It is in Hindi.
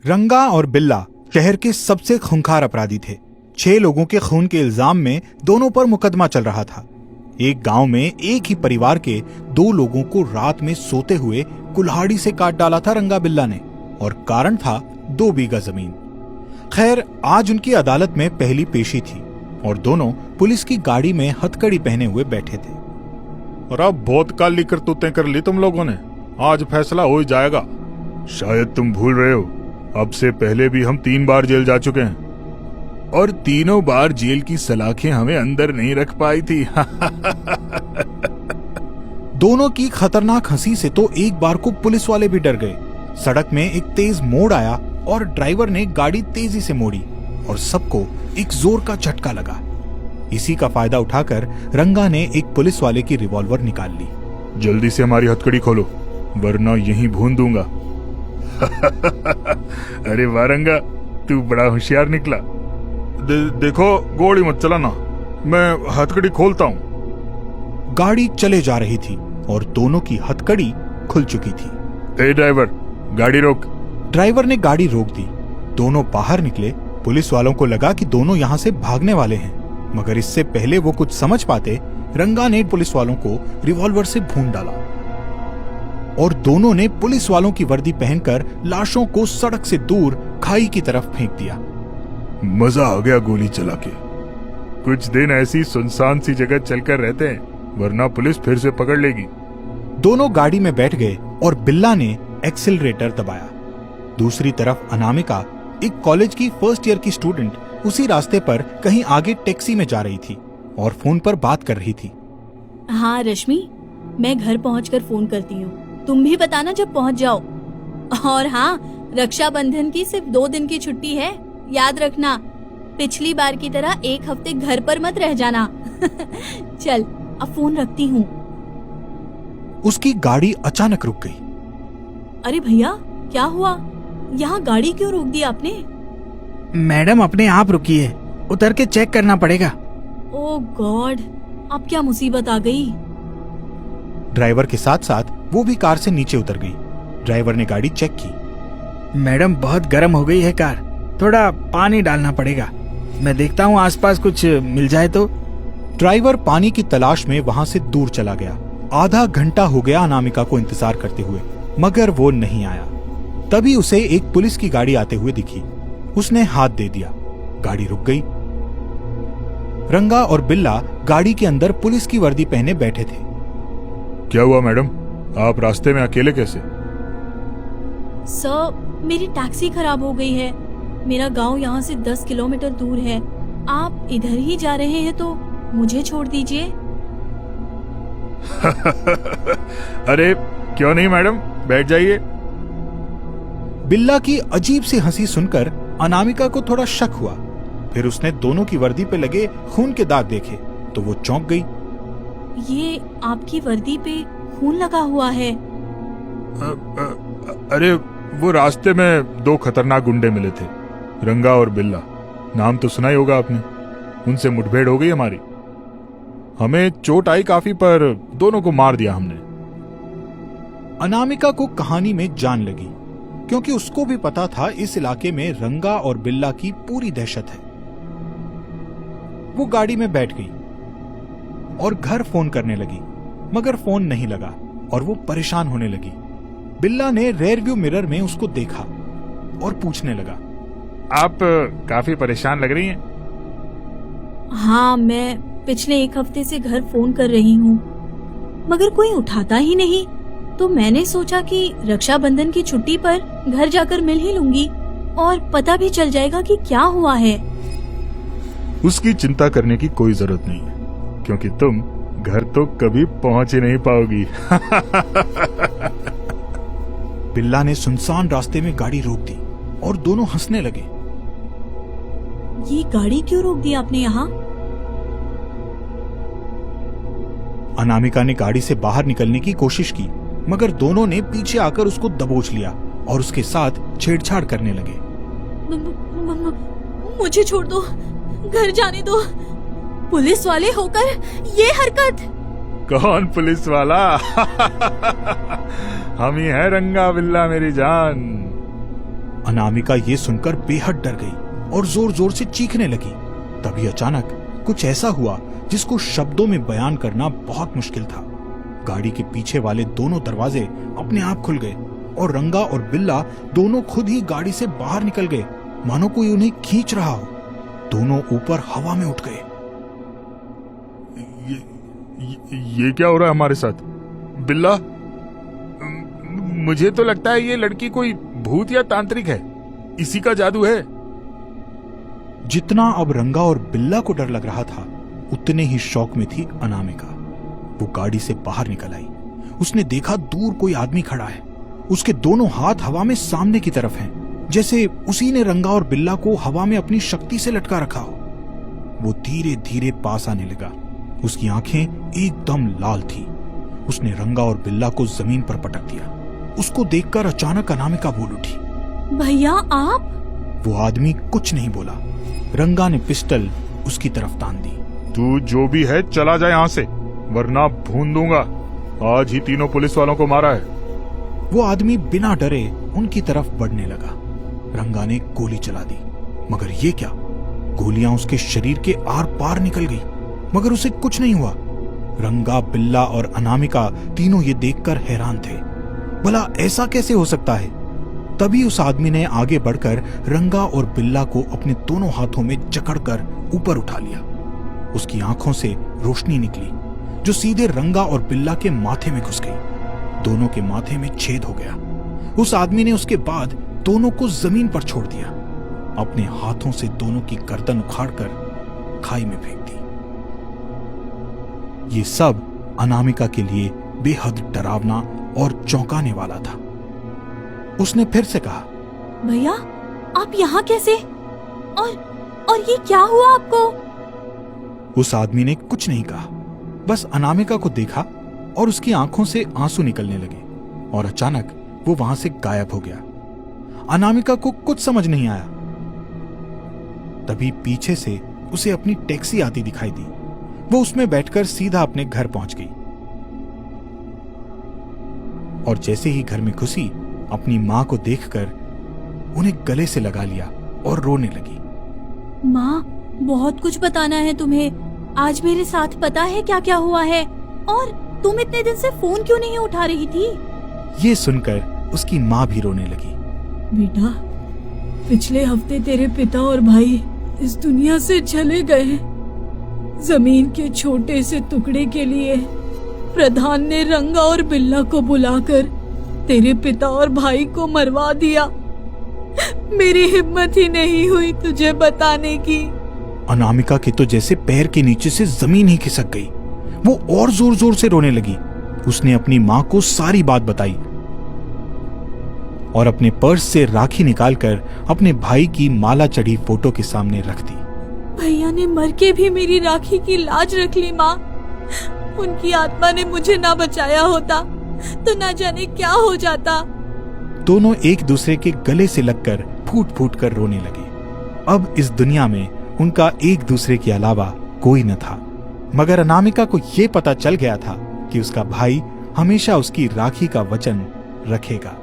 रंगा और बिल्ला शहर के सबसे खूंखार अपराधी थे। 6 लोगों के खून के इल्जाम में दोनों पर मुकदमा चल रहा था। एक गांव में एक ही परिवार के 2 लोगों को रात में सोते हुए कुल्हाड़ी से काट डाला था रंगा बिल्ला ने, और कारण था 2 बीघा जमीन। खैर, आज उनकी अदालत में पहली पेशी थी और दोनों पुलिस की गाड़ी में हथकड़ी पहने हुए बैठे थे। और अब बहुत काली करतूतें कर ली तुम लोगों ने, आज फैसला हो ही जाएगा। शायद तुम भूल रहे हो, अब से पहले भी हम 3 बार जेल जा चुके हैं और तीनों बार जेल की सलाखें हमें अंदर नहीं रख पाई थी। दोनों की खतरनाक हंसी से तो एक बार को पुलिस वाले भी डर गए। सड़क में एक तेज मोड़ आया और ड्राइवर ने गाड़ी तेजी से मोड़ी और सबको एक जोर का झटका लगा। इसी का फायदा उठाकर रंगा ने एक पुलिस वाले की रिवॉल्वर निकाल ली। जल्दी से हमारी हथकड़ी खोलो वरना यहीं भून दूंगा। अरे वाह रंगा, तू बड़ा होशियार निकला। देखो, गोली मत चलाना, मैं हथकड़ी खोलता हूँ। गाड़ी चले जा रही थी और दोनों की हथकड़ी खुल चुकी थी। ए ड्राइवर, गाड़ी रोक। ड्राइवर ने गाड़ी रोक दी। दोनों बाहर निकले। पुलिस वालों को लगा कि दोनों यहाँ से भागने वाले हैं, मगर इससे पहले वो कुछ समझ पाते, रंगा ने पुलिस वालों को रिवॉल्वर से भून डाला और दोनों ने पुलिस वालों की वर्दी पहनकर लाशों को सड़क से दूर खाई की तरफ फेंक दिया। मजा आ गया गोली चला के। कुछ दिन ऐसी सुनसान सी जगह चलकर रहते हैं, वरना पुलिस फिर से पकड़ लेगी। दोनों गाड़ी में बैठ गए और बिल्ला ने एक्सीलरेटर दबाया। दूसरी तरफ अनामिका, एक कॉलेज की फर्स्ट ईयर की स्टूडेंट, उसी रास्ते पर कहीं आगे टैक्सी में जा रही थी और फोन पर बात कर रही थी। हाँ रश्मि, मैं घर पहुंचकर फोन करती हूँ। तुम भी बताना जब पहुंच जाओ। और हाँ, रक्षाबंधन की सिर्फ 2 दिन की छुट्टी है, याद रखना। पिछली बार की तरह 1 हफ्ते घर पर मत रह जाना। चल, अब फोन रखती हूँ। उसकी गाड़ी अचानक रुक गई। अरे भैया, क्या हुआ? यहाँ गाड़ी क्यों रोक दी आपने? मैडम अपने आप रुकी है, उतर के चेक करना पड़ेगा। ओह गॉड, अब क्या मुसीबत आ गई? ड्राइवर के साथ साथ वो भी कार से नीचे उतर गई। ड्राइवर ने गाड़ी चेक की। मैडम बहुत गर्म हो गई है कार, थोड़ा पानी डालना पड़ेगा। मैं देखता हूँ आसपास कुछ मिल जाए तो। ड्राइवर पानी की तलाश में वहां से दूर चला गया। आधा घंटा हो गया अनामिका को इंतजार करते हुए, मगर वो नहीं आया। तभी उसे एक पुलिस की गाड़ी आते हुए दिखी। उसने हाथ दे दिया। गाड़ी रुक गई। रंगा और बिल्ला गाड़ी के अंदर पुलिस की वर्दी पहने बैठे थे। क्या हुआ मैडम, आप रास्ते में अकेले कैसे? सर, मेरी टैक्सी खराब हो गई है। मेरा गांव यहाँ से 10 किलोमीटर दूर है। आप इधर ही जा रहे हैं तो मुझे छोड़ दीजिए। अरे क्यों नहीं मैडम, बैठ जाइए। बिल्ला की अजीब सी हंसी सुनकर अनामिका को थोड़ा शक हुआ। फिर उसने दोनों की वर्दी पे लगे खून के दाग देखे तो वो चौंक गई। ये आपकी वर्दी पे खून लगा हुआ है। अरे वो रास्ते में 2 खतरनाक गुंडे मिले थे, रंगा और बिल्ला। नाम तो सुना ही होगा आपने। उनसे मुठभेड़ हो गई हमारी। हमें चोट आई काफी, पर दोनों को मार दिया हमने। अनामिका को कहानी में जान लगी, क्योंकि उसको भी पता था इस इलाके में रंगा और बिल्ला की पूरी दहशत है। वो गाड़ी में बैठ गई और घर फोन करने लगी, मगर फोन नहीं लगा और वो परेशान होने लगी। बिल्ला ने रेयर व्यू मिरर में उसको देखा और पूछने लगा, आप काफी परेशान लग रही हैं। हाँ, मैं पिछले 1 हफ्ते से घर फोन कर रही हूँ, मगर कोई उठाता ही नहीं। तो मैंने सोचा कि रक्षाबंधन की छुट्टी पर घर जाकर मिल ही लूंगी और पता भी चल जाएगा कि क्या हुआ है। उसकी चिंता करने की कोई जरूरत नहीं है, क्योंकि तुम घर तो कभी पहुंच ही नहीं पाओगी। बिल्ला ने सुनसान रास्ते में गाड़ी रोक दी और दोनों हंसने लगे। ये गाड़ी क्यों रोक दी आपने यहाँ? अनामिका ने गाड़ी से बाहर निकलने की कोशिश की, मगर दोनों ने पीछे आकर उसको दबोच लिया और उसके साथ छेड़छाड़ करने लगे। मुझे छोड़ दो, घर जाने दो। पुलिस वाले होकर ये हरकत। कौन पुलिस वाला? हम ही है रंगा बिल्ला मेरी जान। अनामिका ये सुनकर बेहद डर गई और जोर जोर से चीखने लगी। तभी अचानक कुछ ऐसा हुआ जिसको शब्दों में बयान करना बहुत मुश्किल था। गाड़ी के पीछे वाले दोनों दरवाजे अपने आप खुल गए और रंगा और बिल्ला दोनों खुद ही गाड़ी से बाहर निकल गए, मानो कोई उन्हें खींच रहा हो। दोनों ऊपर हवा में उठ गए। ये क्या हो रहा है हमारे साथ? बिल्ला, मुझे तो लगता है ये लड़की कोई भूत या तांत्रिक है, इसी का जादू है। जितना अब रंगा और बिल्ला को डर लग रहा था, उतने ही शौक में थी अनामिका। वो गाड़ी से बाहर निकल आई। उसने देखा दूर कोई आदमी खड़ा है। उसके दोनों हाथ हवा में सामने की तरफ हैं, जैसे उसी ने रंगा और बिल्ला को हवा में अपनी शक्ति से लटका रखा हो। वो धीरे धीरे पास आने लगा। उसकी आंखें एकदम लाल थी। उसने रंगा और बिल्ला को जमीन पर पटक दिया। उसको देखकर अचानक अनामिका बोल उठी, भैया आप? वो आदमी कुछ नहीं बोला। रंगा ने पिस्टल उसकी तरफ तान दी। तू जो भी है चला जा यहाँ से, वरना भून दूंगा। आज ही तीनों पुलिस वालों को मारा है। वो आदमी बिना डरे उनकी तरफ बढ़ने लगा। रंगा ने गोली चला दी, मगर ये क्या, गोलियां उसके शरीर के आर पार निकल गई, मगर उसे कुछ नहीं हुआ। रंगा, बिल्ला और अनामिका तीनों ये देखकर हैरान थे। भला ऐसा कैसे हो सकता है? तभी उस आदमी ने आगे बढ़कर रंगा और बिल्ला को अपने दोनों हाथों में जकड़कर ऊपर उठा लिया। उसकी आंखों से रोशनी निकली जो सीधे रंगा और बिल्ला के माथे में घुस गई। दोनों के माथे में छेद हो गया। उस आदमी ने उसके बाद दोनों को जमीन पर छोड़ दिया। अपने हाथों से दोनों की गर्दन उखाड़कर खाई में फेंक दी। ये सब अनामिका के लिए बेहद डरावना और चौंकाने वाला था। उसने फिर से कहा, भैया आप यहाँ कैसे? और ये क्या हुआ आपको? उस आदमी ने कुछ नहीं कहा, बस अनामिका को देखा और उसकी आंखों से आंसू निकलने लगे और अचानक वो वहां से गायब हो गया। अनामिका को कुछ समझ नहीं आया। तभी पीछे से उसे अपनी टैक्सी आती दिखाई दी। वो उसमें बैठकर सीधा अपने घर पहुंच गई और जैसे ही घर में घुसी, अपनी मां को देखकर उन्हें गले से लगा लिया और रोने लगी। माँ, बहुत कुछ बताना है तुम्हें। आज मेरे साथ पता है क्या क्या हुआ है? और तुम इतने दिन से फोन क्यों नहीं उठा रही थी? ये सुनकर उसकी माँ भी रोने लगी। बेटा, पिछले हफ्ते तेरे पिता और भाई इस दुनिया से चले गए। जमीन के छोटे से टुकड़े के लिए प्रधान ने रंगा और बिल्ला को बुलाकर तेरे पिता और भाई को मरवा दिया। मेरी हिम्मत ही नहीं हुई तुझे बताने की। अनामिका के तो जैसे पैर के नीचे से जमीन ही खिसक गई। वो और जोर जोर से रोने लगी। उसने अपनी माँ को सारी बात बताई और अपने पर्स से राखी निकालकर अपने भाई की माला चढ़ी फोटो के सामने रख दी। भैया ने मर के भी मेरी राखी की लाज रख ली माँ। उनकी आत्मा ने मुझे ना बचाया होता तो ना जाने क्या हो जाता। दोनों एक दूसरे के गले से लगकर फूट फूट कर रोने लगे। अब इस दुनिया में उनका एक दूसरे के अलावा कोई न था, मगर अनामिका को यह पता चल गया था कि उसका भाई हमेशा उसकी राखी का वचन रखेगा।